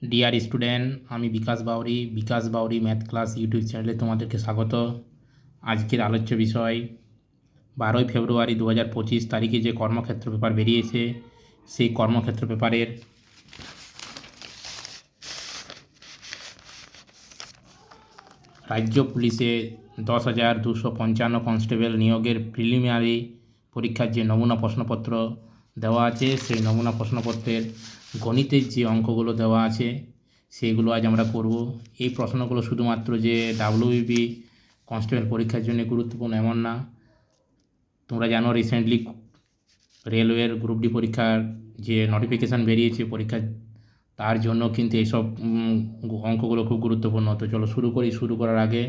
Dear student, আমি বিকাশ Bauri math class YouTube চ্যানেলে তোমাদেরকে স্বাগত। আজকের আলোচ্য বিষয় 12 ফেব্রুয়ারি 2025 তারিখে যে কর্মক্ষেত্র পেপার বেরিয়েছে, সেই কর্মক্ষেত্র পেপারের রাজ্য পুলিশে 10,255 কনস্টেবল নিয়োগের প্রিলিমিনারি পরীক্ষার যে নমুনা প্রশ্নপত্র দেওয়া আছে, সেই নমুনা প্রশ্নপত্রের গণিতের যে অঙ্কগুলো দেওয়া আছে সেইগুলো আজ আমরা করব। এই প্রশ্নগুলো শুধুমাত্র যে ডাব্লিউবি কনস্টেবল পরীক্ষার জন্য গুরুত্বপূর্ণ এমন না। তোমরা জানো রিসেন্টলি রেলওয়ের গ্রুপ ডি পরীক্ষার যে নোটিফিকেশান বেরিয়েছে পরীক্ষার, তার জন্য কিন্তু এইসব অঙ্কগুলো খুব গুরুত্বপূর্ণ। তো চলো শুরু করার আগে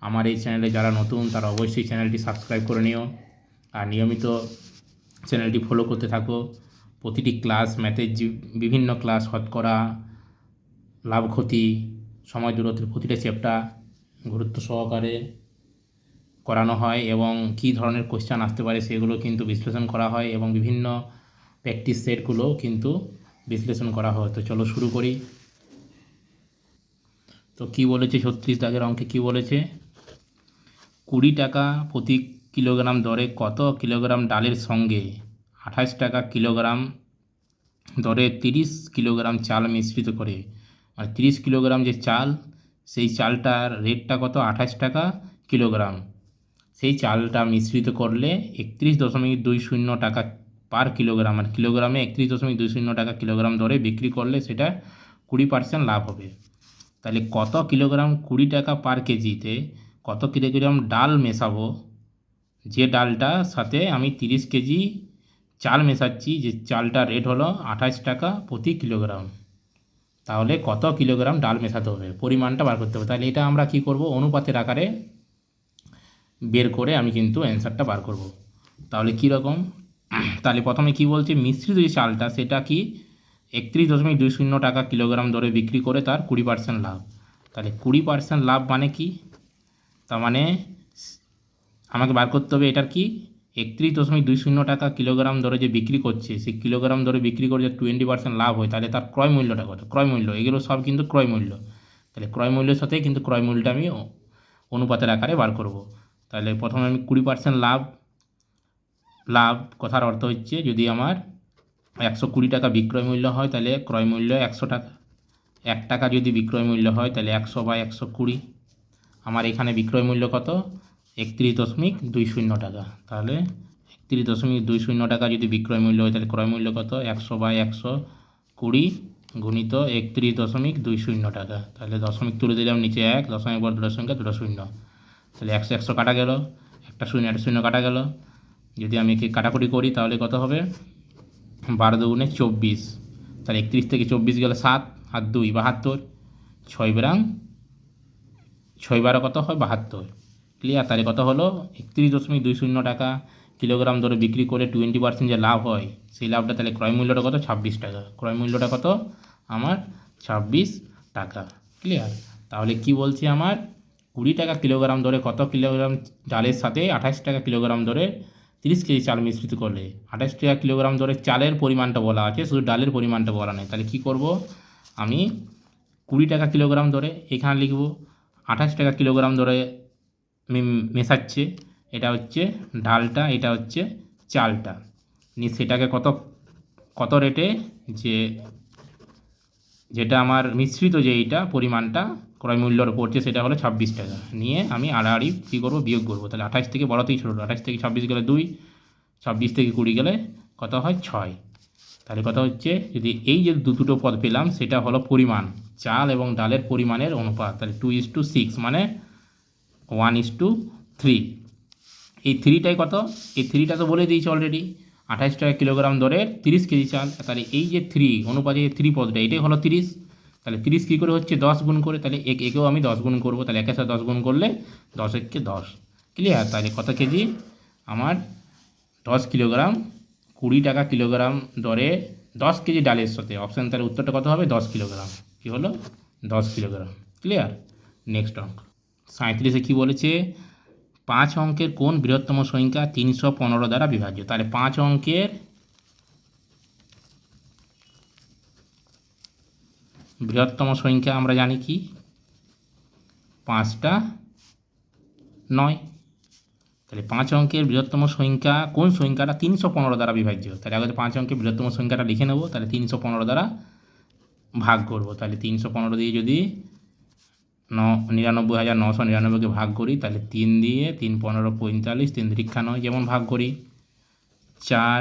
আমার এই চ্যানেলে যারা নতুন তারা অবশ্যই চ্যানেলটি সাবস্ক্রাইব করে নিও আর নিয়মিত চ্যানেলটি ফলো করতে থাকো। প্রতিটি ক্লাস ম্যাথের বিভিন্ন ক্লাস শতকরা, লাভ ক্ষতি, সময় দূরত্বের প্রতিটা চ্যাপ্টার গুরুত্ব সহকারে করানো হয় এবং কী ধরনের কোশ্চেন আসতে পারে সেগুলো কিন্তু বিশ্লেষণ করা হয় এবং বিভিন্ন প্র্যাকটিস সেটগুলো কিন্তু বিশ্লেষণ করা হয়। তো চলো শুরু করি। তো কী বলেছে 36 দাগের অঙ্কে কী বলেছে, 20 টাকা প্রতি কিলোগ্রাম দরে কত কিলোগ্রাম ডালের সঙ্গে 28 টাকা কিলোগ্রাম দরে 30 কিলোগ্রাম চাল মিশ্রিত করে, আর 30 কিলোগ্রাম যে চাল, সেই চালটার রেটটা কত 28 টাকা কিলোগ্রাম। সেই চালটা মিশ্রিত করলে 31.20 টাকা পার কিলোগ্রাম, আর কিলোগ্রামে 31.20 টাকা কিলোগ্রাম দরে বিক্রি করলে সেটা 20% লাভ হবে। তাহলে কত কিলোগ্রাম 20 টাকা পার কেজিতে কত কিলোগ্রাম ডাল মেশাবো, যে ডালটার সাথে আমি 30 কেজি চাল মেশাচ্ছি, যে চালটার রেট হলো 28 টাকা প্রতি কিলোগ্রাম, তাহলে কত কিলোগ্রাম ডাল মেশাতে হবে, পরিমাণটা বার করতে হবে। তাহলে এটা আমরা কি করব, অনুপাতের আকারে বের করে আমি কিন্তু অ্যান্সারটা বার করব। তাহলে কীরকম, তাহলে প্রথমে কি বলছে, মিশ্রিত যে চালটা সেটা কি 31.20 টাকা কিলোগ্রাম দরে বিক্রি করে তার 20% লাভ। তাহলে 20% লাভ মানে কি, তার মানে আমাকে বার করতে হবে এটার কি 31.20 টাকা কিলোগ্রাম দরে যে বিক্রি করছে, সেই কিলোগ্রাম দরে বিক্রি করে যে 20% লাভ হয়, তাহলে তার ক্রয় মূল্যটা কত, ক্রয় মূল্য, এগুলো সব কিন্তু ক্রয় মূল্য। তাহলে ক্রয় মূল্যের সাথে কিন্তু ক্রয় মূল্যটা আমি অনুপাতের আকারে বার করব। তাহলে প্রথমে আমি 20% লাভ কথার অর্থ হচ্ছে, যদি আমার 120 টাকা বিক্রয় মূল্য হয় তাহলে ক্রয় মূল্য 100 টাকা, 1 টাকা যদি বিক্রয় মূল্য হয় তাহলে 100/120। আমার এখানে বিক্রয় মূল্য কত 31.20 টাকা, তাহলে 31.20 টাকা যদি বিক্রয় মূল্য হয় তাহলে ক্রয় মূল্য কত 100/120 গুণিত 31.20 টাকা। তাহলে দশমিক তুলে দিলাম নিচে 1, দশমিক পর দুটো সংখ্যা, দুটো শূন্য, তাহলে 100 কাটা গেল, একটা শূন্য একটা শূন্য কাটা গেল। যদি আমি একে কাটাকুটি করি তাহলে কত হবে 12 দুগুণে 24, তাহলে 31 থেকে 24 গেলে 7 আর 2 72, 6 কত হয় 72। ক্লিয়ার, তাহলে কত হলো 31.20 টাকা কিলোগ্রাম দরে বিক্রি করে 20% যে লাভ হয়, সেই লাভটা তাহলে ক্রয় মূল্যটা কত 26 টাকা, ক্রয় মূল্যটা কত আমার 26 টাকা। ক্লিয়ার, তাহলে কি বলছি, আমার 20 টাকা কিলোগ্রাম দরে কত কিলোগ্রাম চালের সাথে 28 টাকা কিলোগ্রাম দরে 30 কেজি চাল মিশ্রিত করলে, 28 টাকা কিলোগ্রাম দরে চালের পরিমাণটা বলা আছে, শুধু ডালের পরিমাণটা বলা নেই। তাহলে কি করব, আমি 20 টাকা কিলোগ্রাম দরে এখানে লিখব, 28 টাকা কিলোগ্রাম দরে মেশাচ্ছে, এটা হচ্ছে ডালটা, এটা হচ্ছে চালটা, নিয়ে সেটাকে কত কত রেটে, যে যেটা আমার মিশ্রিত যে এইটা পরিমাণটা ক্রয় মূল্যর পড়ছে সেটা হলো 26 টাকা, নিয়ে আমি আড়াআড়ি কী করবো বিয়োগ করবো। তাহলে 28 থেকে বড় থেকে ছোটো, 28 থেকে 26 গেলে 2, 26 থেকে 20 গেলে কত হয় 6। তাহলে কথা হচ্ছে, যদি এই যে দুটো পদ পেলাম সেটা হলো পরিমাণ, চাল এবং ডালের পরিমাণের অনুপাত, তাহলে 2:6 মানে 1:3। এই 3টাই কত, এই 3টা তো বলে দিয়েছি অলরেডি, 28 টাকা কিলোগ্রাম দরের 30 কেজি চাল, তাহলে এই যে 3 অনুপাতে 3 পদটা এটাই হলো 30। তাহলে 30 কী করে হচ্ছে 10 গুণ করে, তাহলে একেও আমি 10 গুণ করবো, তাহলে একের সাথে 10 গুণ করলে 10 একে 10। ক্লিয়ার, তাহলে কত কেজি আমার 10 কিলোগ্রাম 20 টাকা কিলোগ্রাম দরে 10 কেজি ডালের সাথে, অপশান তাহলে উত্তরটা কত হবে 10 কিলোগ্রাম, কী হলো 10 কিলোগ্রাম। ক্লিয়ার, নেক্সট অঙ্ক 37-এ কী বলেছে, 5 অঙ্কের কোন বৃহত্তম সংখ্যা 315 দ্বারা বিভাজ্য। তাহলে 5 অঙ্কের বৃহত্তম সংখ্যা আমরা জানি কি 5টা 9। তাহলে 5 অঙ্কের বৃহত্তম সংখ্যা কোন সংখ্যাটা 315 দ্বারা বিভাজ্য। তাহলে আগে 5 অঙ্কের বৃহত্তম সংখ্যাটা লিখে নেব, তাহলে 315 দ্বারা ভাগ করব। তাহলে 315 দিয়ে যদি 99,999কে ভাগ করি, তাহলে 3 দিয়ে 3 15 45, 3 দীক্ষা 9 যেমন ভাগ করি। 4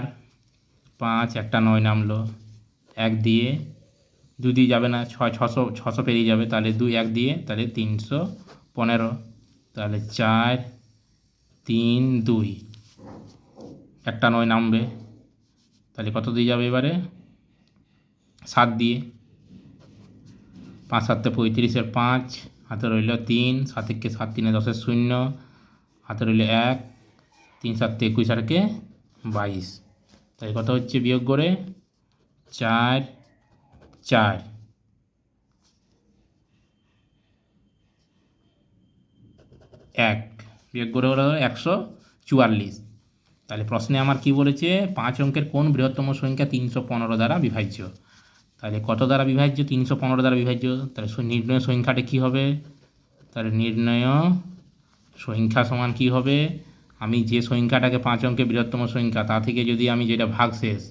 5 একটা 9 নামলো, 1 দিয়ে 2 দিয়ে যাবে না, 600 পেরিয়ে যাবে, তাহলে 2 1 দিয়ে তাহলে 315। তাহলে 4 3 2 একটা 9 নামবে, তাহলে কত দিয়ে যাবে এবারে 7 দিয়ে। 5 7 35, 5 হাতে রইল 3, 7 1 7 3 10 0, হাতে রইল 1, 3 7 21 আর 22। তাই কত হচ্ছে বিয়োগ করে 4 4 1 বিয়োগ করে হলো 144। তাহলে প্রশ্নে আমার কি বলেছে 5 অঙ্কের কোন বৃহত্তম সংখ্যা 315 দ্বারা বিভাজ্য। তাহলে কত দ্বারা বিভাজ্য 315 দ্বারা বিভাজ্য। তাহলে নির্ণয় সংখ্যাটা কি হবে, তাহলে নির্ণয় সংখ্যা সমান কি হবে, আমি যে সংখ্যাটাকে 5 অঙ্কের বৃহত্তম সংখ্যা তা থেকে যদি আমি যেটা ভাগশেষ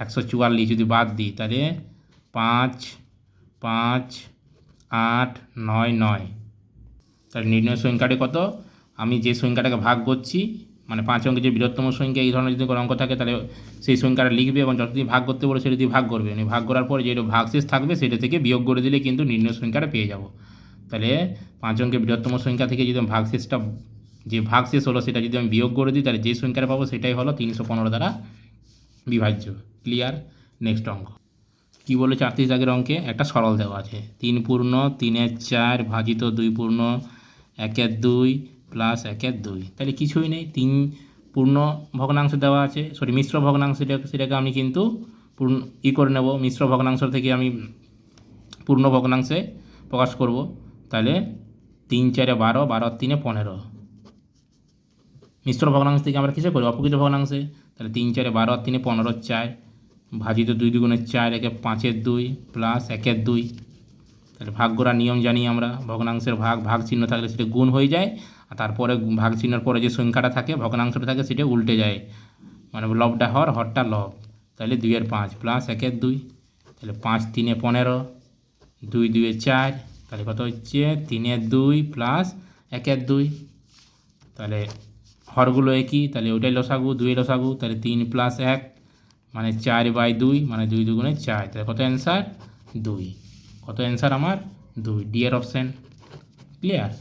144 যদি বাদ দিই, তাহলে 5 5 8 9 9। তাহলে নির্ণয় সংখ্যাটি কত, আমি যে সংখ্যাটাকে ভাগ করছি মানে 5 অঙ্কের যে বৃহত্তম সংখ্যা এই ধরনের যদি কোনো অঙ্ক থাকে তাহলে সেই সংখ্যাটা লিখবে এবং যতদিন ভাগ করতে বলে সেটা দিয়ে ভাগ করবে। ভাগ করার পরে যেটা ভাগশেষ থাকবে সেটা থেকে বিয়োগ করে দিলে কিন্তু নির্ণয় সংখ্যাটা পেয়ে যাব। তাহলে 5 অঙ্কের বৃহত্তম সংখ্যা থেকে যদি ভাগশেষটা যে ভাগশেষ হলো সেটা যদি আমি বিয়োগ করে দিই, তাহলে যে সংখ্যাটা পাবো সেটাই হলো 315 দ্বারা বিভাজ্য। ক্লিয়ার। নেক্সট অঙ্ক কী বলেছে 38 দাগের অঙ্কে একটা সরল দেওয়া আছে 3 পূর্ণ 3 4 ভাজিত 2 পূর্ণ 1 2 প্লাস 1 2। তাহলে কিছুই নেই, 3 পূর্ণ ভগ্নাংশ দেওয়া আছে, মিশ্র ভগ্নাংশ, সেটাকে আমি কিন্তু পূর্ণ করে নেব, মিশ্র ভগ্নাংশ থেকে আমি পূর্ণ ভগ্নাংশে প্রকাশ করব। তাহলে 3 4 12, 12 3 15। মিশ্র ভগ্নাংশ থেকে আমরা কিসে করি অপকৃত ভগ্নাংশে। তাহলে 3 4 12 3 15 4 ভাজিত 2 2 4 1 5 2 প্লাস 1 2। তাহলে ভাগ করার নিয়ম জানি আমরা, ভগ্নাংশের ভাগ চিহ্ন থাকলে সেটা গুণ হয়ে যায়, আর তারপরে ভাগ চিহ্নের পরে যে সংখ্যাটা থাকে ভগ্নাংশটা থাকে সেটা উল্টে যায়, মানে লবটা হরটা লব। তাহলে 2 এর 5 প্লাস 1 2। তাহলে 5 3 15, 2 2 4, তাহলে কত হচ্ছে 3 2 প্লাস 1 2। তাহলে হরগুলো একই, তাহলে ওইটাই লসাগু, 2 লসাগু, তাহলে 3 প্লাস 1 মানে 4/2, মানে 2 2 গুণে 4। তাহলে কত অ্যান্সার 2। কত অ্যান্সার আমার 2, ডি এর অপশান। ক্লিয়ার।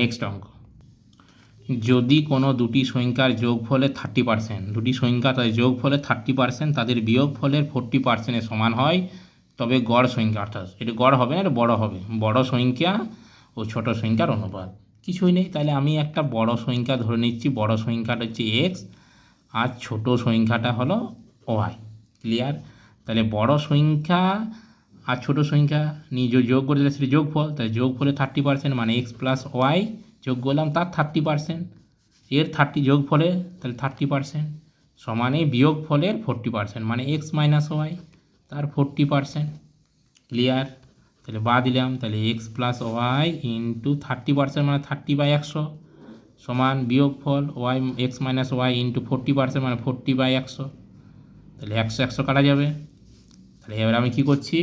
নেক্সট অঙ্ক, যদি কোনো দুটি সংখ্যার যোগফলের 30%, দুটি সংখ্যা তাদের যোগফলের 30% তাদের বিয়োগফলের 40% সমান হয়, তবে গড় সংখ্যা, অর্থাৎ এটা গড় হবে না, এটা বড় হবে, বড় সংখ্যা ও ছোট সংখ্যার অনুপাত। কিছুই নেই, তাহলে আমি একটা বড় সংখ্যা ধরে নিচ্ছি, বড় সংখ্যাটা হচ্ছে এক্স আর ছোট সংখ্যাটা হলো ওয়াই। ক্লিয়ার। তাহলে বড় সংখ্যা আর ছোট সংখ্যা নিয়ে যোগ করে দিলে সেটা যোগফল, তাই যোগফলে 30% মানে এক্স প্লাস ওয়াই যোগ করলাম তার 30%, এর 30 যোগফলে তাহলে 30% সমানে বিয়োগফলের 40% মানে এক্স মাইনাস ওয়াই তার 40%। ক্লিয়ার। তাহলে বা দিলাম, তাহলে এক্স প্লাস ওয়াই ইন্টু 30% মানে 30/100 সমান বিয়োগফল y x minus y into 40% মানে 40/100। তাহলে 100 100 কাটা যাবে। তাহলে এবার আমি কী করছি,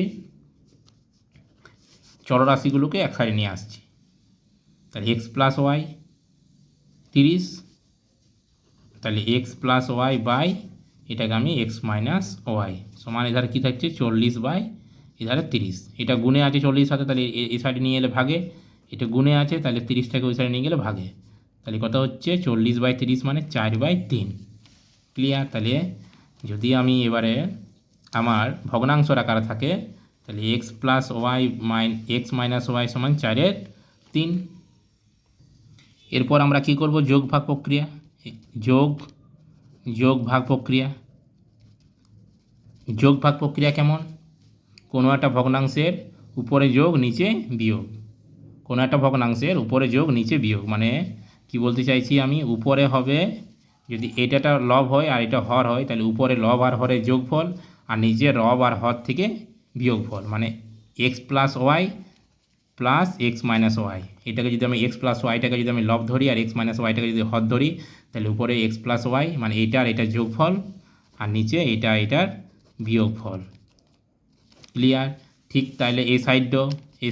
চলরাশিগুলোকে এক সাইডে নিয়ে আসছি। তাহলে এক্স প্লাস ওয়াই 30, তাহলে এক্স প্লাস ওয়াই বাই এটাকে আমি এক্স মাইনাস ওয়াই সমান এধারে কী থাকছে 40 বাই এধারে 30। এটা গুণে আছে 40 সাথে, তাহলে এই সাইডে নিয়ে এলে ভাগে, এটা গুণে আছে তাহলে 30টাকে ওই সাইডে নিয়ে গেলে ভাগে, তাহলে কত হচ্ছে 40/30 মানে 4/3। ক্লিয়ার। তাহলে যদি আমি এবারে আমার ভগ্নাংশ আকারে থাকে তাহলে x plus y x minus y সমান 4/3। এরপর আমরা কি করব, যোগ ভাগ প্রক্রিয়া, যোগ ভাগ প্রক্রিয়া। যোগ ভাগ প্রক্রিয়া কেমন, কোনো একটা ভগ্নাংশের উপরে যোগ নিচে বিয়োগ, কোনো একটা ভগ্নাংশের উপরে যোগ নিচে বিয়োগ, মানে কি বলতে চাইছি আমি, উপরে হবে যদি এটা লব হয় আর এটা হর হয় তাহলে উপরে লব আর হরের যোগফল আর নিচে রব আর হর থেকে বিয়োগফল, মানে x plus y plus x minus y, এটাকে যদি আমি এক্স প্লাস ওয়াইটাকে যদি আমি লব ধরি আর এক্স মাইনাস ওয়াইটাকে যদি হর ধরি, তাহলে উপরে এক্স প্লাস ওয়াই মানে এইটার এটা যোগফল, আর নিচে এটার বিয়োগফল। ক্লিয়ার? ঠিক তাহলে এই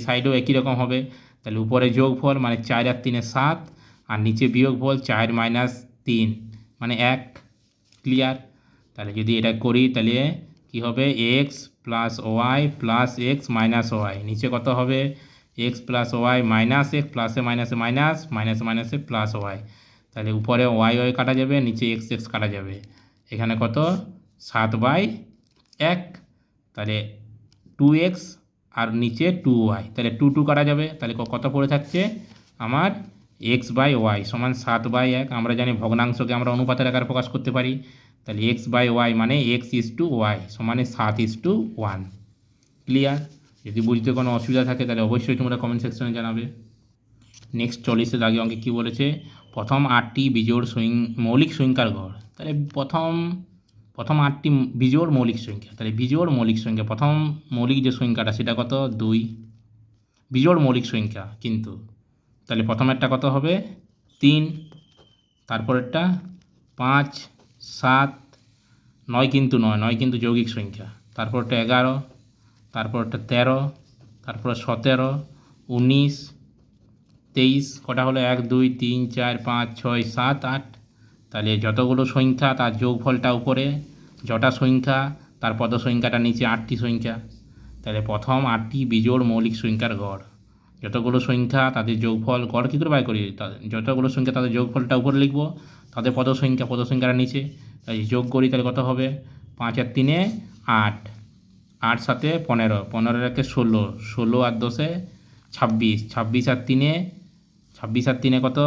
সাইডও একই রকম হবে। তাহলে উপরে যোগফল মানে 4 আর 3 7, আর নিচে বিয়োগফল 4 মাইনাস 3 মানে 1। ক্লিয়ার? তাহলে যদি এটা করি তাহলে কি হবে, x plus y plus x minus y, নিচে কত হবে x plus y minus x, প্লাসে মাইনাসে মাইনাস, মাইনাসে মাইনাসে প্লাস ওয়াই। তাহলে উপরে ওয়াই কাটা যাবে, নিচে এক্স এক্স কাটা যাবে, এখানে কত 7/1। তাহলে 2x আর নিচে 2y, তাহলে 2 কাটা যাবে, তাহলে কত পড়ে থাকছে আমার x/y সমান 7/1। আমরা জানি ভগ্নাংশকে আমরা অনুপাতের আকারে প্রকাশ করতে পারি, তাহলে x/y মানে x/y সমানে 7:1। ক্লিয়ার? যদি বুঝতে কোনো অসুবিধা থাকে তাহলে অবশ্যই তোমরা কমেন্ট সেকশনে জানাবে। নেক্সট 40 দাগে অঙ্কে কী বলেছে, প্রথম 8টি বিজোড় মৌলিক সংখ্যার গড়। তাহলে প্রথম 8টি বিজোড় মৌলিক সংখ্যা, তাহলে বিজোড় মৌলিক সংখ্যা প্রথম মৌলিক যে সংখ্যাটা সেটা কত 2, বিজোড় মৌলিক সংখ্যা কিন্তু। তাহলে প্রথমেরটা কত হবে 3, তারপরেরটা 5, 7, 9 কিন্তু 9 কিন্তু যৌগিক সংখ্যা, তারপরটা 11, তারপরটা 13, তারপরে 17, 19, 23, কটা হলো 1 2 3 4 5 6 7 8। তাহলে যতগুলো সংখ্যা তার যোগফলটা উপরে, যটা সংখ্যা তার পদ সংখ্যাটা নিচে, 8টি সংখ্যা। তাহলে প্রথম 8টি বিজোড় মৌলিক সংখ্যার গড়, যতগুলো সংখ্যা তাদের যোগফল গড় কী করে বাই করি, যতগুলো সংখ্যা তাদের যোগফলটা উপরে লিখব, তাদের পদ সংখ্যাটা নিচে, তাই যোগ করি তাহলে কত হবে 5 আর 3 8, 8 7 15, 15 আর 1 16, 16 আর 10 26, 26 আর 3 কত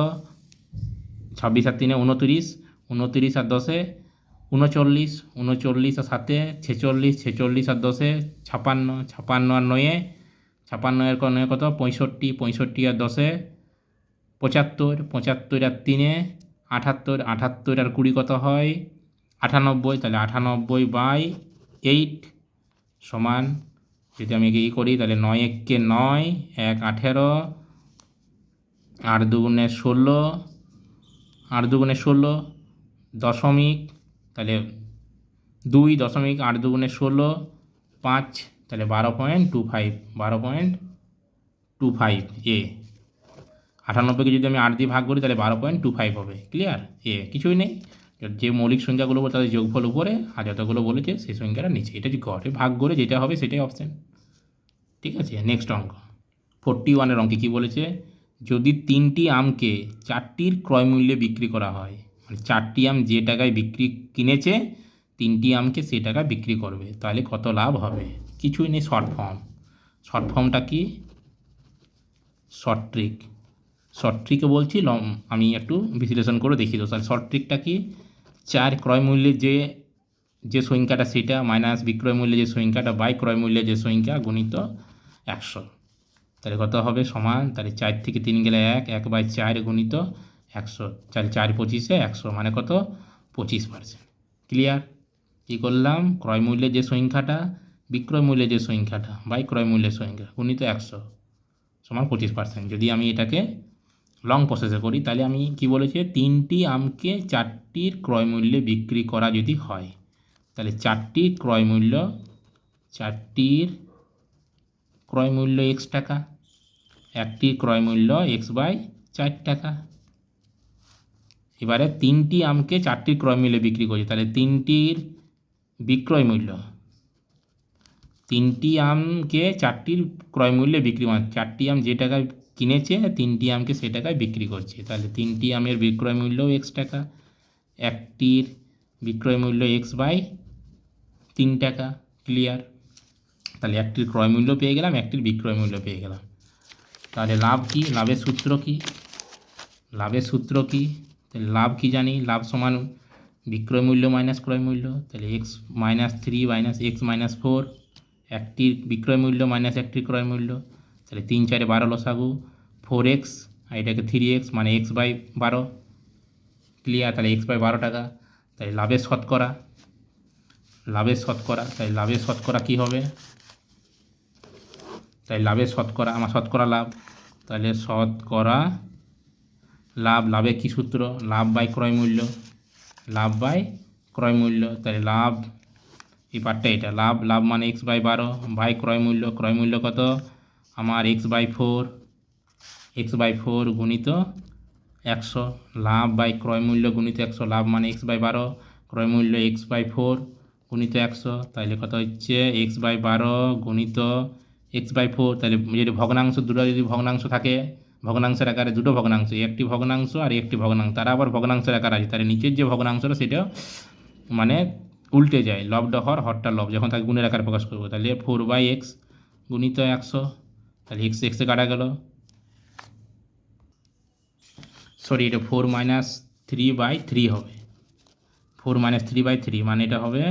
26 আর 3 29, 29 আর 10 39, 39 আর 7 46, 46 আর 10 56, 56 আর 9, 56 এর 9 কত 65, 65 আর 10 75, 75 আর 3 78, 78 আর 20 কত হয় 98। তাহলে 98/8 সমান, যদি আমি এই করি তাহলে 9 1 9, 1 18, 8 2 16, 8 2 16 দশমিক, তাহলে 2 দশমিক 8 2 16 5, তাহলে 12.25, 12.25 এ। 98কে যদি আমি 8 দিয়ে ভাগ করি তাহলে 12.25 হবে। ক্লিয়ার? কিছুই নেই, যে মৌলিক সংখ্যাগুলো তাদের যোগফল উপরে আর যতগুলো বলেছে সেই সংখ্যাটা নিচে, এটা যে গড়ে ভাগ করে যেটা হবে সেটাই অপশান। ঠিক আছে, নেক্সট অঙ্ক 41 অঙ্কে কী বলেছে, যদি 3টি আমকে 4টির ক্রয় মূল্যে বিক্রি করা হয়, মানে 4টি আম যে টাকায় কিনেছে 3টি আমকে সে টাকায় বিক্রি করবে, তাহলে কত লাভ হবে? কিছুই নেই, শর্ট ফর্মটা কি শর্ট ট্রিকে বলছি, আমি একটু বিশ্লেষণ করে দেখিয়ে দেবো। তাহলে শর্ট ট্রিকটা কি, 4 ক্রয় মূল্যে যে সংখ্যাটা সেটা মাইনাস বিক্রয় মূল্যে যে সংখ্যাটা বাই ক্রয় মূল্যে যে সংখ্যা গুণিত 100, তাহলে কত হবে সমান, তাহলে 4 থেকে 3 গেলে 1, 1/4 গুণিত 100, 4 4 25 100 মানে কত 25%। ক্লিয়ার? কী করলাম, ক্রয় মূল্যের যে সংখ্যাটা বিক্রয় মূল্যের যে সংখ্যাটা বাই ক্রয় মূল্যের সংখ্যা গুণিত 100 সমান 25%। যদি আমি এটাকে লং প্রসেসে করি তাহলে আমি কি বলেছি, 3টি আমকে 4টির ক্রয় মূল্যে বিক্রি করা যদি হয়, তাহলে 4টির ক্রয় মূল্য x টাকা, একটির ক্রয় মূল্য x/4 টাকা। এবারে 3টি আমকে 4টির ক্রয় মূল্যে বিক্রি করছি, তাহলে 3টির বিক্রয় মূল্য, 3টি আমকে 4টির ক্রয় মূল্যে বিক্রি, মানে 4টি আম যে টাকায় কিনেছে 3টি আমকে সে টাকায় বিক্রি করছে, তাহলে 3টি আমের বিক্রয় মূল্য x টাকা, একটির বিক্রয় মূল্য x/3 টাকা। ক্লিয়ার? তাহলে একটির ক্রয় মূল্য পেয়ে গেলাম, একটির বিক্রয় মূল্য পেয়ে গেলাম। তাহলে লাভ কি, লাভের সূত্র কি, তাহলে লাভ কি জানি, লাভ সমান বিক্রয় মূল্য মাইনাস ক্রয় মূল্য, তাহলে x-3 মাইনাস x-4, একটির বিক্রয় মূল্য মাইনাস একটির ক্রয় মূল্য, তাহলে 3 4 12 লসাগু 4x, আর এটাকে 3x মানে x/12। ক্লিয়ার? তাহলে x/12 টাকা। তাই লাভের শতকরা, তাই লাভের শতকরা কী হবে, তাই লাভের শতকরা, আমার শতকরা লাভ, তাহলে শতকরা লাভ, লাভে কী সূত্র, লাভ বাই ক্রয় মূল্য, লাভ বাই ক্রয় মূল্য। তাহলে লাভ এই পার্টটা এটা, লাভ, লাভ মানে x/12 বাই ক্রয় মূল্য, ক্রয় মূল্য কত আমার x/4, x/4 গুণিত 100, লাভ বাই ক্রয় মূল্য গুণিত 100, লাভ মানে x/12, ক্রয় মূল্য x/4 গুণিত 100, তাহলে কত হচ্ছে x/12 গুণিত x/4। তাহলে যদি ভগ্নাংশ দুটো যদি ভগ্নাংশ থাকে, ভগ্নাংশের আকারে দুটো ভগ্নাংশ, একটি ভগ্নাংশ আর একটি ভগ্নাংশ, তারা আবার ভগ্নাংশের আকার আছে, তাহলে নিচের যে ভগ্নাংশটা সেটা মানে উল্টে যায়, লবটা হর, হরটা লব, যখন তাকে গুণের আকারে প্রকাশ করবো। তাহলে 4/x গুণিত 100, তাহলে x এক্সে কাটা গেল, সরি এটা 4 - 3/3 হবে, 4 - 3/3 মানে এটা হবে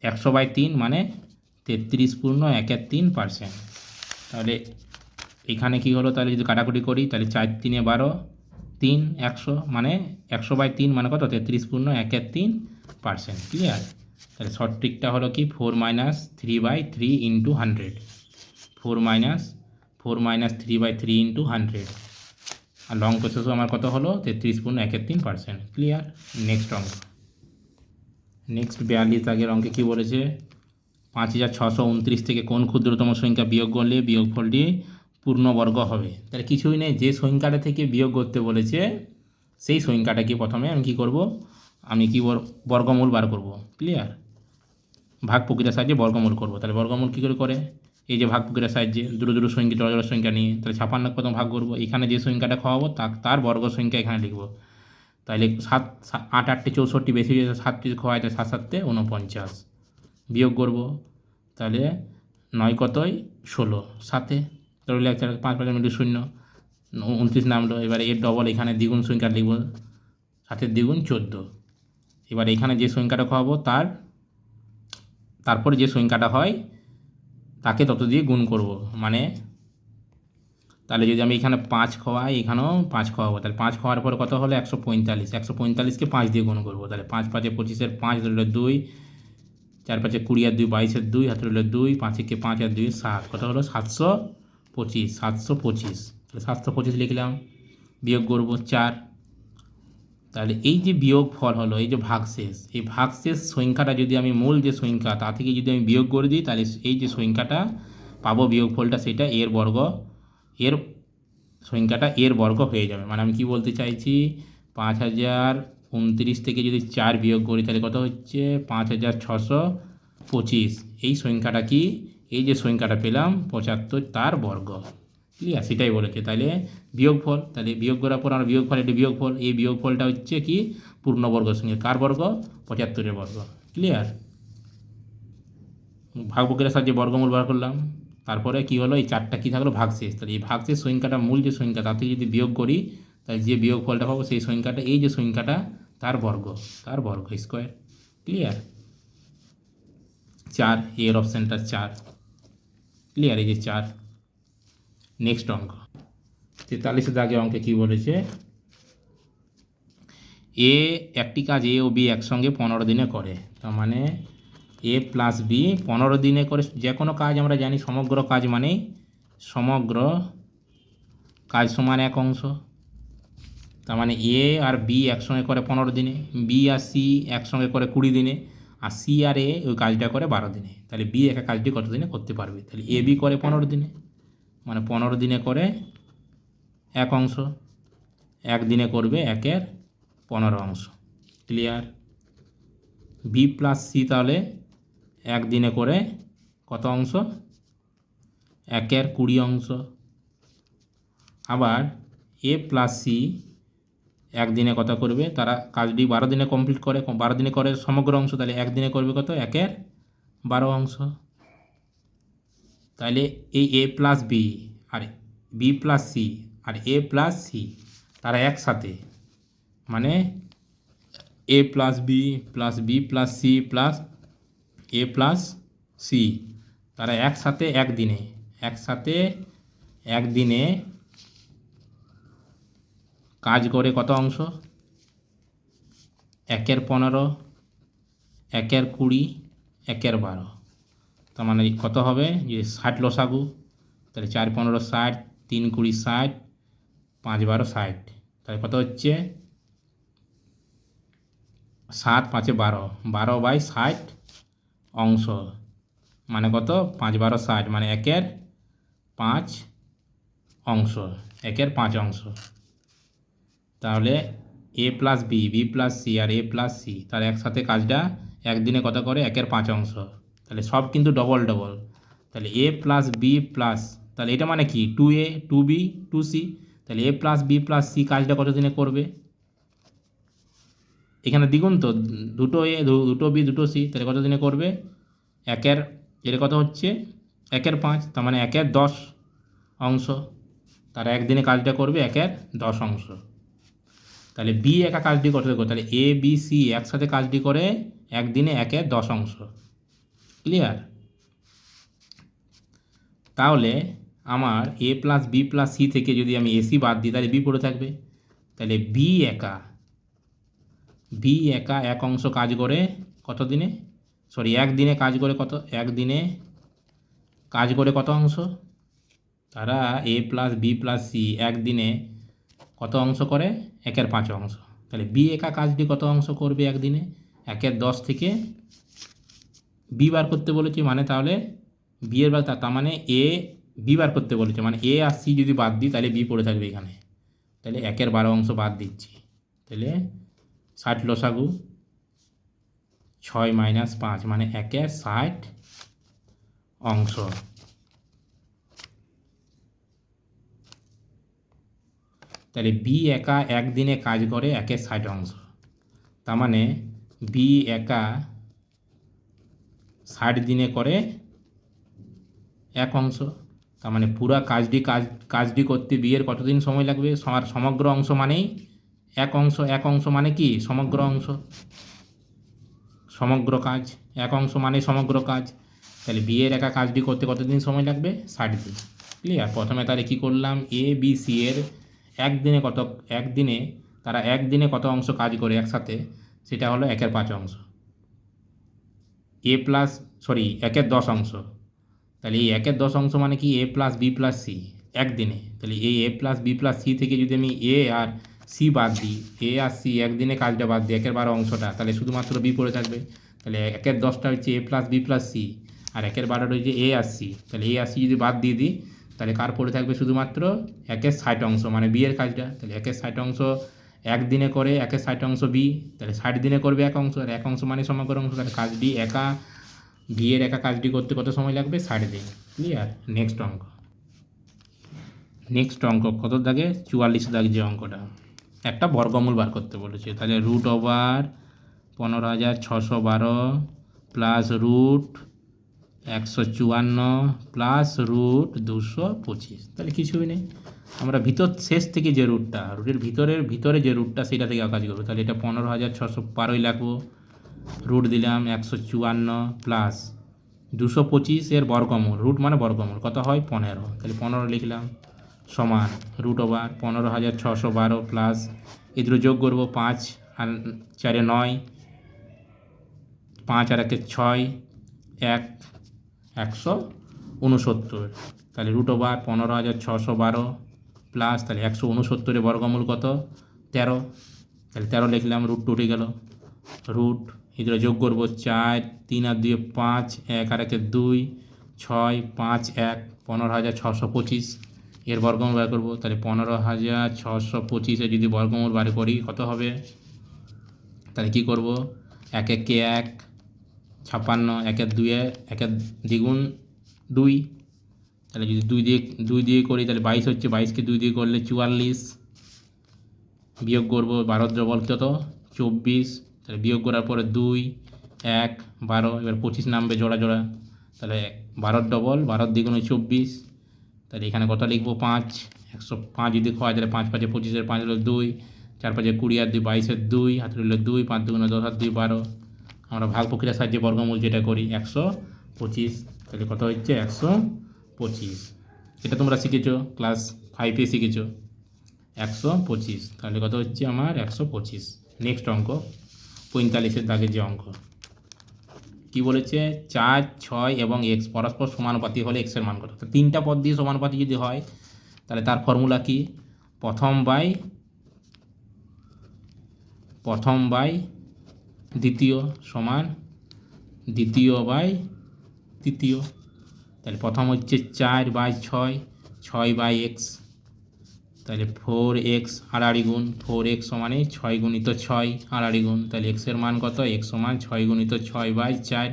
100/3 মানে 33.13%। তাহলে এখানে কি হলো, তাহলে যদি কাটাকুটি করি তাহলে 4 × 3 = 12, 3 100 মানে 100/3 মানে কত 33.13%। ক্লিয়ার? তাহলে সঠিকটা হলো কি 4 - 3/3 × 100, 4 - 3/3 × 100, আর লং প্রসেস আমার কত হলো 33.13%। ক্লিয়ার? নেক্সট অঙ্ক, নেক্সট 42 আগের অঙ্কে কী বলেছে, 5629 থেকে কোন ক্ষুদ্রতম সংখ্যা বিয়োগ করলে বিয়োগফলটি পূর্ণবর্গ হবে। তাহলে কিছুই নেই, যে সংখ্যাটা থেকে বিয়োগ করতে বলেছে সেই সংখ্যাটাকে প্রথমে আমি কী করব, আমি কি বর্গমূল বার করব। ক্লিয়ার? ভাগ প্রক্রিয়ার সাহায্যে বর্গমূল করব। তাহলে বর্গমূল কী করে, এই যে ভাগ প্রক্রিয়ার সাহায্যে দুটো দুটো সংখ্যা, জোড়া জোড়া সংখ্যা নিয়ে, তাহলে 56 প্রথম ভাগ করব, এখানে যে সংখ্যাটা খাওয়াবো তার বর্গ সংখ্যা এখানে লিখব। তাহলে 7 8 8 64 বেশি হয়ে 7 খাওয়ায়, তাহলে 7 7 49, বিয়োগ করব, তাহলে 9 কতই 16, 7 তাহলে 5 5 মিনিট 0, 29 নামলো। এবারে এর ডবল এখানে দ্বিগুণ সংখ্যা লিখব, 7 দ্বিগুণ 14। এবার এখানে যে সংখ্যাটা খাওয়াবো তারপরে যে সংখ্যাটা হয় তাকে তত দিয়ে গুণ করব, মানে তাহলে যদি আমি এখানে 5 খাওয়াই, এখানেও 5 খাওয়াবো, তাহলে 5 খাওয়ার পর কত হলো 145, 145কে 5 দিয়ে গুণ করবো, তাহলে 5 5 25, 5 ধরলে 2, 4 5 20 আর 2 22, 2 হাতে রইল 2, 5 কে 5 আর 2 7, কত হলো 725, 725, তাহলে 725 লিখলাম, বিয়োগ করব 4। তাহলে এই যে বিয়োগ ফল হলো, এই যে ভাগশেষ, এই ভাগশেষ সংখ্যাটা যদি আমি মূল যে সংখ্যা তা থেকে যদি আমি বিয়োগ করে দিই, তাহলে এই যে সংখ্যাটা পাবো বিয়োগফলটা, সেটা এর বর্গ, এর সংখ্যাটা এর বর্গ হয়ে যাবে। মানে আমি কি বলতে চাইছি, 5029 থেকে যদি 4 বিয়োগ করি তাহলে কত হচ্ছে 5625। এই সংখ্যাটা কি, এই যে সংখ্যাটা পেলাম 75 তার বর্গ। ক্লিয়ার? সেটাই বলেছে। তাহলে বিয়োগফল, তাহলে বিয়োগ করার পর আমরা বিয়োগফল, এটি বিয়োগফল, এই বিয়োগফলটা হচ্ছে কি পূর্ণবর্গের সঙ্গে, কার বর্গ 75-এর বর্গ। ক্লিয়ার? ভাগ প্রক্রিয়ার সাহায্যে বর্গমূল বার করলাম, তারপরে কি হলো, এই 4টা কী থাকলো ভাগশেষ। তাহলে এই ভাগশেষ সংখ্যাটা মূল যে সংখ্যা তার থেকে যদি বিয়োগ করি, তাহলে যে বিয়োগফলটা পাবো সেই সংখ্যাটা, এই যে সংখ্যাটা তার বর্গ স্কোয়ার। ক্লিয়ার? 4, এর অপশানটা 4। ক্লিয়ার? এই যে 4। নেক্সট অঙ্ক 43 দাগে অঙ্কে কী বলেছে, এ একটি কাজ এ ও বি একসঙ্গে 15 দিনে করে। তার মানে এ প্লাস বি 15 দিনে করে যে কোনো কাজ, আমরা জানি সমগ্র কাজ মানেই সমগ্র কাজ সমান এক অংশ। তার মানে এ আর বি একসঙ্গে করে 15 দিনে, বি আর সি একসঙ্গে করে 20 দিনে, আর সি আর এ ওই কাজটা করে 12 দিনে। তাহলে বি একা কাজটি কত দিনে করতে পারবে? তাহলে এ বি করে 15 দিনে, মানে 15 দিনে করে এক অংশ, এক দিনে করবে 1/15 অংশ। ক্লিয়ার? বি প্লাস সি তাহলে এক দিনে করে কত অংশ? 1/20 অংশ। আবার এ প্লাস সি একদিনে কত করবে, তারা কাজটি 12 দিনে কমপ্লিট করে, 12 দিনে করে সমগ্র অংশ, তাহলে একদিনে করবে কত 1/12 অংশ। তাহলে এই এ প্লাস বি আর বি প্লাস সি আর এ প্লাস সি তারা একসাথে, মানে A plus B plus B plus C plus A plus C, তারা একসাথে একদিনে কাজ করে কত অংশ? 1/15, 1/20, 1/12। তার মানে কত হবে, যে 60 লসাগু, তাহলে 4 15 60, 3 20 60, 5 12 60, তাহলে কত হচ্ছে 7 5 12, 12/60 অংশ, মানে কত 5 12 60, মানে 1/5 অংশ, 1/5 অংশ। তাহলে a plus b, b plus C আর এ প্লাস সি, তার একসাথে কাজটা একদিনে কত করে 1/5 অংশ। তাহলে সব কিন্তু ডবল ডবল। তাহলে এ প্লাস বি প্লাস, তাহলে এটা মানে কি 2a 2b 2c, তাহলে এ প্লাস বি প্লাস সি কাজটা কত দিনে করবে? এখানে দ্বিগুণ তো, দুটো এ দুটো বি দুটো সি, তাহলে কত দিনে করবে? এর কত হচ্ছে 1/5, তার মানে 1/10 অংশ। তারা একদিনে কাজটা করবে 1/10 অংশ। তাহলে বি একা কাজটি করতে করতে, তাহলে এ বি সি একসাথে কাজটি করে একদিনে 1/10 অংশ। ক্লিয়ার? তাহলে আমার এ প্লাস বি প্লাস সি থেকে যদি আমি এসি বাদ দিই, তাহলে বি পড়ে থাকবে। তাহলে বি একা এক অংশ কাজ করে কত দিনে, একদিনে কাজ করে কত, একদিনে কাজ করে কত অংশ? তারা এ প্লাস বি প্লাস সি একদিনে কত অংশ করে? 1/5 অংশ। তাহলে বি একা কাজটি কত অংশ করবে একদিনে? 1/10 থেকে বি বার করতে বলেছি, মানে তাহলে বি এর বার, তার মানে এ বি বার করতে বলেছে, মানে এ আর সি যদি বাদ দিই তাহলে বি পড়ে থাকবে এখানে। তাহলে 1/12 অংশ বাদ দিচ্ছি, তাহলে 60 লসাগু 6 - 5, মানে 1/60 অংশ। তাহলে বি একা একদিনে কাজ করে 1/60 অংশ, তার মানে বি একা 60 দিনে করে 1 অংশ। তার মানে পুরা কাজটি করতে বি এর কতদিন সময় লাগবে? সমগ্র অংশ মানেই 1 অংশ, 1 অংশ মানে কি সমগ্র অংশ, সমগ্র কাজ, 1 অংশ মানে সমগ্র কাজ। তাহলে বি এর একা কাজটি করতে কতদিন সময় লাগবে? 60 দিন। ক্লিয়ার? প্রথমে তাহলে কী করলাম, এ বি সি এর তারা একদিনে কত অংশ কাজ করে একসাথে, সেটা হলো 1/5 অংশ। 1/10 অংশ। তাহলে এই 1/10 অংশ মানে কি এ প্লাস বি প্লাস সি একদিনে। তাহলে এই A plus B plus C থেকে যদি আমি এ আর সি বাদ দিই, এ আর সি একদিনে কাজটা বাদ দিই 1/12 অংশটা, তাহলে শুধুমাত্র বি পড়ে থাকবে। তাহলে 1/10টা হচ্ছে এ প্লাস বি প্লাস সি, আর 1/12টা হচ্ছে এ আর সি। তাহলে এ আর সি যদি বাদ দিয়ে দিই, তাহলে কার পড়ে থাকবে? শুধুমাত্র 1/60 অংশ, মানে বি এর কাজটা। তাহলে 1/60 অংশ একদিনে করে 1/60 অংশ বি, তাহলে 60 দিনে করবে 1 অংশ, আর 1 অংশ মানে সমগ্র অংশ। তাহলে কাজটি বি এর একা কাজটি করতে কত সময় লাগবে? 60 দিন। ক্লিয়ার? নেক্সট অঙ্ক কত দাগে? 44 দাগ যে অঙ্কটা, একটা বর্গমূল বার করতে বলেছে। তাহলে √15,612 প্লাস √154 প্লাস √225, তাহলে কিছুই নেই। আমরা শেষ থেকে যে রুটের ভিতরে যে রুটটা সেটা থেকে কাজ করবো। তাহলে এটা 15,612 লাগবো, রুট দিলাম 154 প্লাস 225 এর বর্গমূল, রুট মানে বর্গমূল, কত হয় 15, তাহলে 15 লিখলাম, সমান √15,612 প্লাস এদের যোগ করবো 5 আর 4 9, 5 আর 1 6, 169, তাহলে √15,612 প্লাস, তাহলে 169 বর্গমূল কত? 13, তাহলে 13 লিখলাম, √2 উঠে গেল, রুট এগুলো যোগ করবো 4 3 আর 2 5, 1 আর 1 2, 6 5 1, 15,625 এর বর্গমূল বার করবো। তাহলে 15,625 যদি বর্গমূল বার করি কত হবে? তাহলে কি করব, 1 1 1 56, 1 2 1 দ্বিগুণ 2, তাহলে যদি 2 দিয়ে করি তাহলে 22 হচ্ছে, 22কে 2 দিয়ে করলে 44, বিয়োগ করবো 12 ডবল কত? 24, তাহলে বিয়োগ করার পরে 2 1 12, এবার 25 নামবে জোড়া জোড়া, তাহলে 12 ডবল 12 দ্বিগুণে 24, তাহলে এখানে কত লিখবো? 5, 105 যদি হয় তাহলে 5 5 25, 5 হলো 2, 4 5 20 আর 2 22, 2 হাতে রইল 2, 5 দুগুণে 10 আর 2 12, আমরা ভাগ প্রক্রিয়ার সাহায্যে বর্গমূল যেটা করি 125, তাহলে কত হচ্ছে 125। এটা তোমরা শিখেছো, ক্লাস 5-এ শিখেছো 125, তাহলে কত হচ্ছে আমার 125। নেক্সট অঙ্ক 45 দাগের যে অঙ্ক, কি বলেছে 4, 6 এবং এক্স পরস্পর সমানুপাতি হলে এক্সের মান কত। তো তিনটা পদ দিয়ে সমানুপাতি যদি হয় তাহলে তার ফর্মুলা কি, প্রথম বাই দ্বিতীয় সমান দ্বিতীয় বাই তৃতীয়। তাহলে প্রথম হচ্ছে 4/6, 6/x, তাহলে 4x আড়াআড়ি গুণ 4x সমানে 6 গুণিত 6 আড়াআড়ি গুণ, তাহলে এক্সের মান কত, এক্স সমান 6 গুণিত 6/4,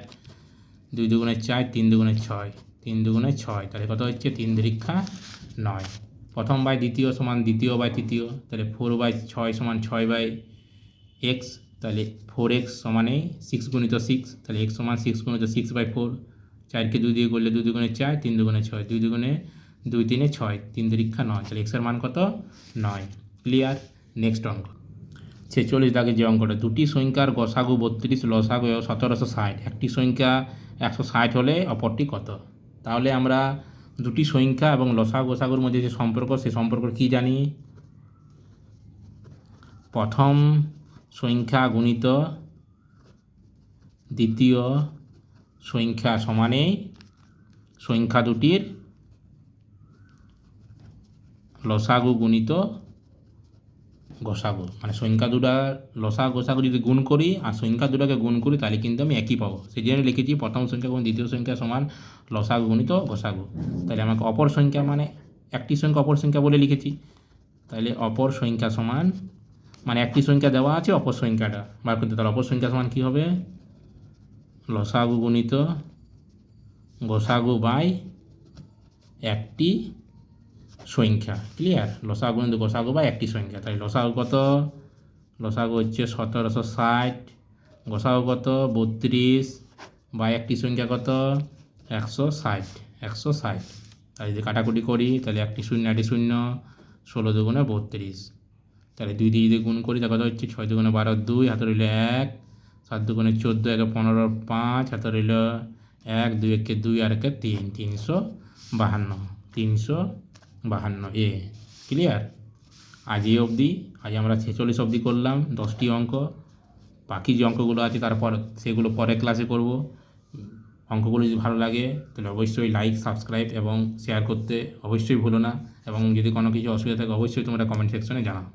2 দুগুণে 4, 3 দুগুণে 6, 3 দুগুণে 6, তাহলে কত হচ্ছে 3 দীর্ঘা 9। প্রথম বাই দ্বিতীয় সমান দ্বিতীয় বাই তৃতীয়, তাহলে 4/6 সমান 6/x, তাহলে 4x সমানে 6 গুণিত 6, তাহলে x সমান 6 গুণিত 6/4, 4কে 2 দিয়ে করলে 2 দুগুণে 4, 3 দুগুণে 6, 2 দুগুণে 2 3 6, 3 দীর্ঘা 9, তাহলে এক্সের মান কত 9। ক্লিয়ার। নেক্সট অঙ্ক 46 দাগের যে অঙ্কটা, দুটি সংখ্যার গসাগু 32, লসাগু 1760, একটি সংখ্যা 160 হলে অপরটি কত। তাহলে আমরা দুটি সংখ্যা এবং লসাগু গসাগুর মধ্যে যে সম্পর্ক, সেই সম্পর্ক কি জানি, প্রথম সংখ্যা গুণিত দ্বিতীয় সংখ্যা সমানে সংখ্যা দুটির লসাগু গুণিত গসাগু, মানে সংখ্যা দুটা লসাগু গসাগু যদি গুণ করি আর সংখ্যা দুটাকে গুণ করি তাহলে কিন্তু আমি একই পাবো। সেই জন্য লিখেছি প্রথম সংখ্যা গুণ দ্বিতীয় সংখ্যা সমান লসাগু গুণিত গসাগু। তাহলে আমাকে অপর সংখ্যা মানে একটি সংখ্যা অপর সংখ্যা বলে লিখেছি, তাহলে অপর সংখ্যা সমান মানে একটি সংখ্যা দেওয়া আছে অপর সংখ্যাটা বার করতে, তাহলে অপর সংখ্যা সমান কী হবে, লসাগু গুণিত গসাগু বাই একটি সংখ্যা। ক্লিয়ার। লসাগু গুণিত গসাগু বাই একটি সংখ্যা, তাই লসাগু কত, লসাগু হচ্ছে 1760, গসাগু কত 32 বাই একটি সংখ্যা কত 160। তাই যদি কাটাকুটি করি তাহলে একটি শূন্য 16 দুগুণে 32, তাহলে 2 দিয়ে যদি গুণ করি তা কত হচ্ছে 6 দুগুণে 12, 2 হাতে রইল 1, 7 দুগুণে 14, 1 15, 5 হাতে রইল 1, 2 একে 2 আর একে 3, 352 এ। ক্লিয়ার। আজ এই অবধি, আজ আমরা 46 অবধি করলাম 10টি অঙ্ক। বাকি যে অঙ্কগুলো আছে তারপর সেগুলো পরে ক্লাসে করব। অঙ্কগুলো যদি ভালো লাগে তাহলে অবশ্যই লাইক, সাবস্ক্রাইব এবং শেয়ার করতে অবশ্যই ভুলো না, এবং যদি কোনো কিছু অসুবিধা থাকে অবশ্যই তোমরা কমেন্ট সেকশনে জানাও।